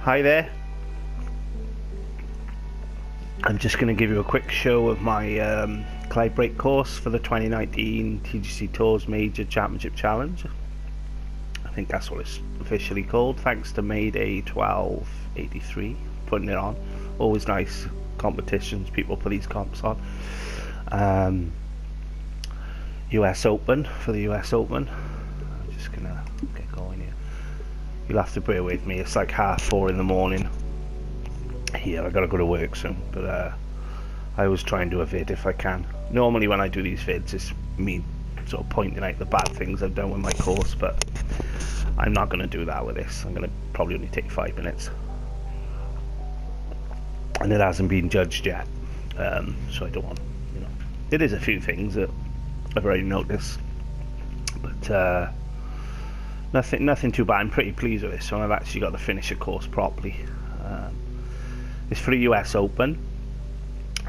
Hi there. I'm just going to give you a quick show of my Cloudbreak course for the 2019 TGC Tours Major Championship Challenge. I think that's what it's officially called, thanks to Mayday 1283 putting it on. Always nice competitions, people put these comps on. US Open, for the US Open. I'm just going to get going here. You'll have to bear with me, it's like 4:30 in the morning here. I gotta go to work soon, but I always try and do a vid if I can. Normally when I do these vids it's me sort of pointing out the bad things I've done with my course, but I'm not going to do that with this. I'm going to probably only take 5 minutes, and it hasn't been judged yet, so I don't want, you know, it is a few things that I've already noticed, but nothing too bad. I'm pretty pleased with this, so I've actually got to finish a course properly. It's for the US Open,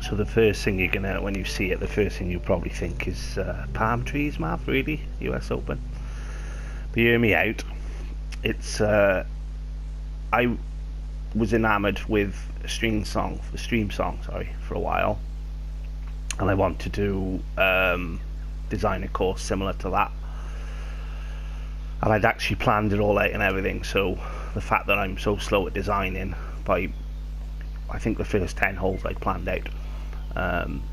so the first thing you're gonna, when you see it, the first thing you probably think is palm trees, Mav, really? US Open. But hear me out. It's I was enamoured with the stream song, for a while, and I want to do design a course similar to that. And I'd actually planned it all out and everything, so the fact that I'm so slow at designing, by I think the first 10 holes I planned out,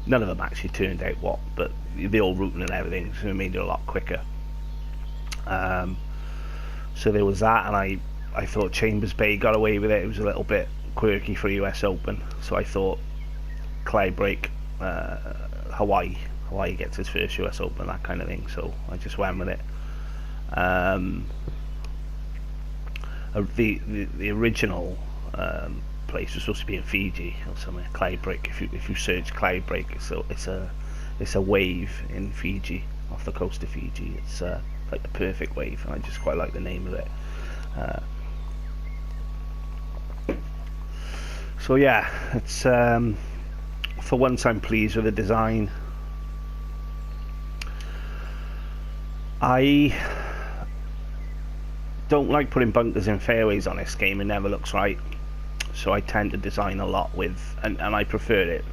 none of them actually turned out what, but the old routing and everything, so it made it a lot quicker. So there was that, and I thought Chambers Bay got away with it. It was a little bit quirky for US Open, so I thought Cloudbreak, Hawaii gets its first US Open, that kind of thing, so I just went with it. The original place was supposed to be in Fiji or somewhere. Cloudbreak. If you search Cloudbreak, it's a wave in Fiji, off the coast of Fiji. It's like the perfect wave, and I just quite like the name of it. So yeah, it's for once I'm pleased with the design. I don't like putting bunkers in fairways on this game. It never looks right, so I tend to design a lot with, and I prefer it.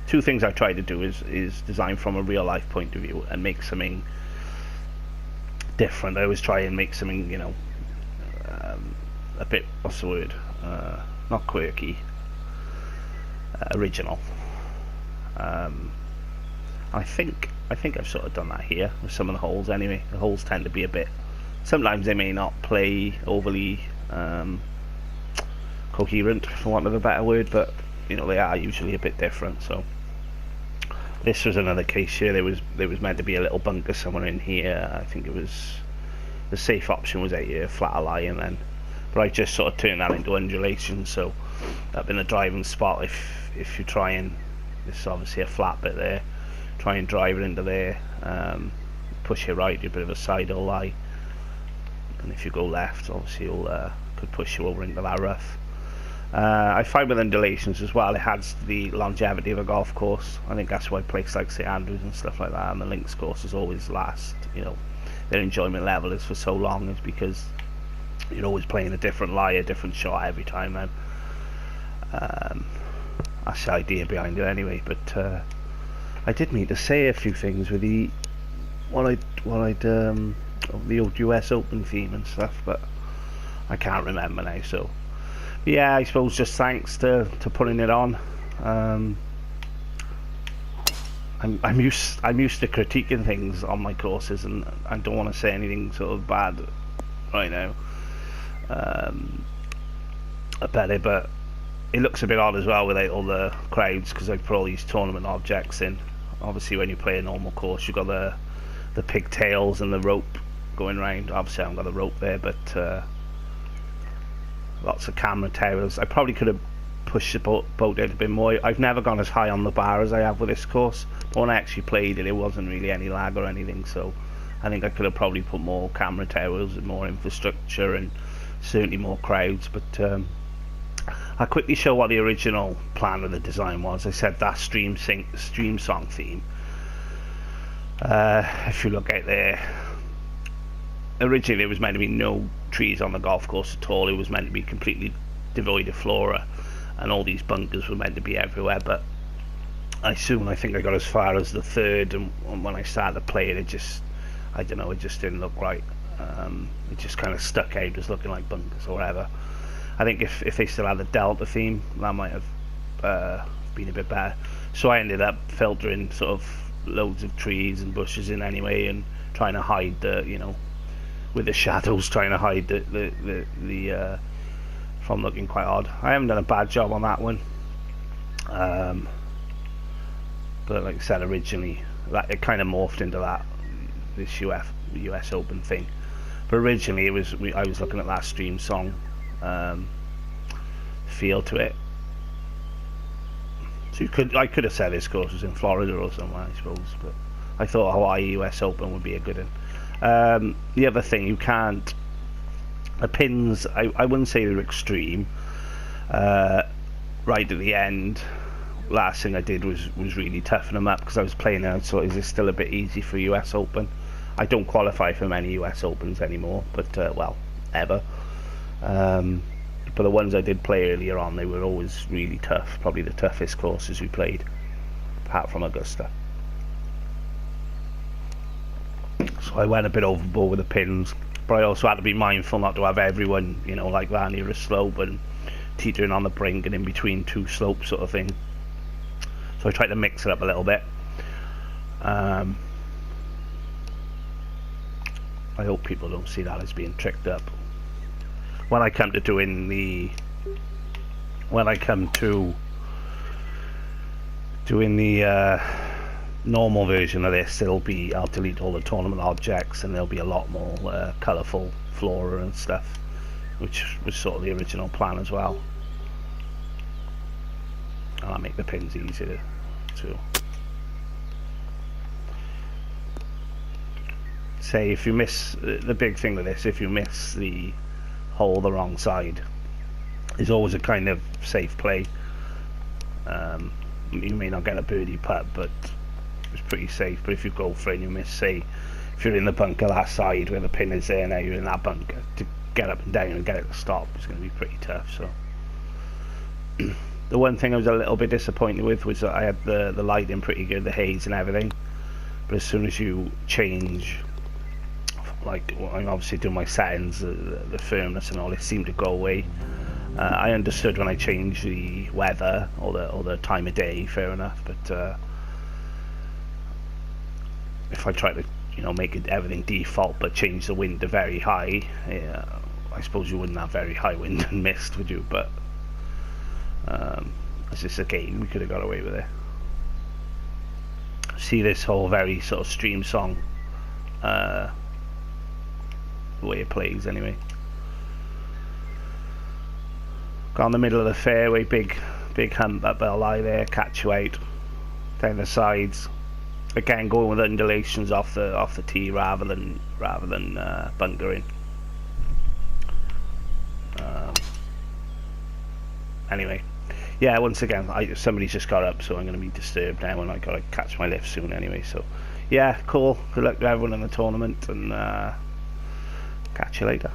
Two things I try to do is design from a real life point of view and make something different. I always try and make something, you know, a bit, what's the word, not quirky, original. I think I've sort of done that here with some of the holes anyway. The holes tend to be a bit, sometimes they may not play overly coherent, for want of a better word, but you know, they are usually a bit different. So this was another case here. There was meant to be a little bunker somewhere in here. I think it was, the safe option was out here, flat lie, and then, but I just sort of turned that into undulation, so that'd been a driving spot. If you try and, this is obviously a flat bit there, try and drive it into there, push it right, do a bit of a side lie, and if you go left, obviously you'll could push you over into that rough. I find with undulations as well, it adds to the longevity of a golf course. I think that's why places like St Andrews and stuff like that, and the links courses always last, you know, their enjoyment level is for so long, is because you're always playing a different lie, a different shot every time. Then that's the idea behind it anyway. But I did mean to say a few things with the the old US Open theme and stuff, but I can't remember now. So yeah, I suppose just thanks to putting it on. I'm used to critiquing things on my courses, and I don't want to say anything sort of bad right now about it, but it looks a bit odd as well without all the crowds, because I put all these tournament objects in. Obviously when you play a normal course you've got the pigtails and the rope going round. Obviously I haven't got the rope there, but lots of camera towers. I probably could have pushed the boat out a bit more. I've never gone as high on the bar as I have with this course, but when I actually played it, it wasn't really any lag or anything, so I think I could have probably put more camera towers and more infrastructure and certainly more crowds. But I'll quickly show what the original plan of the design was. I said that stream song theme. If you look out there, originally there was meant to be no trees on the golf course at all. It was meant to be completely devoid of flora, and all these bunkers were meant to be everywhere. But I think I got as far as the third, and when I started playing, it just, I don't know, it just didn't look right. It just kind of stuck out as looking like bunkers or whatever. I think if they still had the Delta theme, that might have been a bit better. So I ended up filtering sort of loads of trees and bushes in anyway, and trying to hide the, you know, with the shadows, trying to hide the from looking quite odd. I haven't done a bad job on that one, but like I said, originally that it kind of morphed into this US Open thing. But originally I was looking at that stream song feel to it. So I could have said this course was in Florida or somewhere, I suppose, but I thought Hawaii US Open would be a good one. The other thing, you can't, the pins, I wouldn't say they're extreme. Right at the end, last thing I did was really toughen them up, because I was playing out, so is this still a bit easy for US Open? I don't qualify for many US Opens anymore, but well, ever. But the ones I did play earlier on, they were always really tough, probably the toughest courses we played, apart from Augusta. So I went a bit overboard with the pins, but I also had to be mindful not to have everyone, you know, like that near a slope and teetering on the brink and in between two slopes sort of thing. So I tried to mix it up a little bit. I hope people don't see that as being tricked up. When I come to doing the normal version of this, I'll delete all the tournament objects, and there'll be a lot more colourful flora and stuff, which was sort of the original plan as well. And I'll make the pins easier to say. If you miss, the big thing with this, if you miss the hole the wrong side, is always a kind of safe play. You may not get a birdie putt, but it's pretty safe. But if you go for it and you miss, say if you're in the bunker that side where the pin is there, now you're in that bunker, to get up and down and get it to stop is going to be pretty tough. So the one thing I was a little bit disappointed with was that I had the lighting pretty good, the haze and everything, but as soon as you change, like, well, I'm obviously doing my settings, the firmness and all, it seemed to go away. I understood when I changed the weather or the time of day, fair enough, but if I try to, you know, make everything default but change the wind to very high, I suppose you wouldn't have very high wind and mist, would you? But as it's a game, we could have got away with it. See this whole very sort of stream song, the way it plays anyway. Got on the middle of the fairway, big hump up the lie there, catch you out down the sides. Again, going with undulations off the tee rather than bunkering. Anyway, yeah. Once again, somebody's just got up, so I'm going to be disturbed now, and I got to catch my lift soon anyway. So, yeah, cool. Good luck to everyone in the tournament, and catch you later.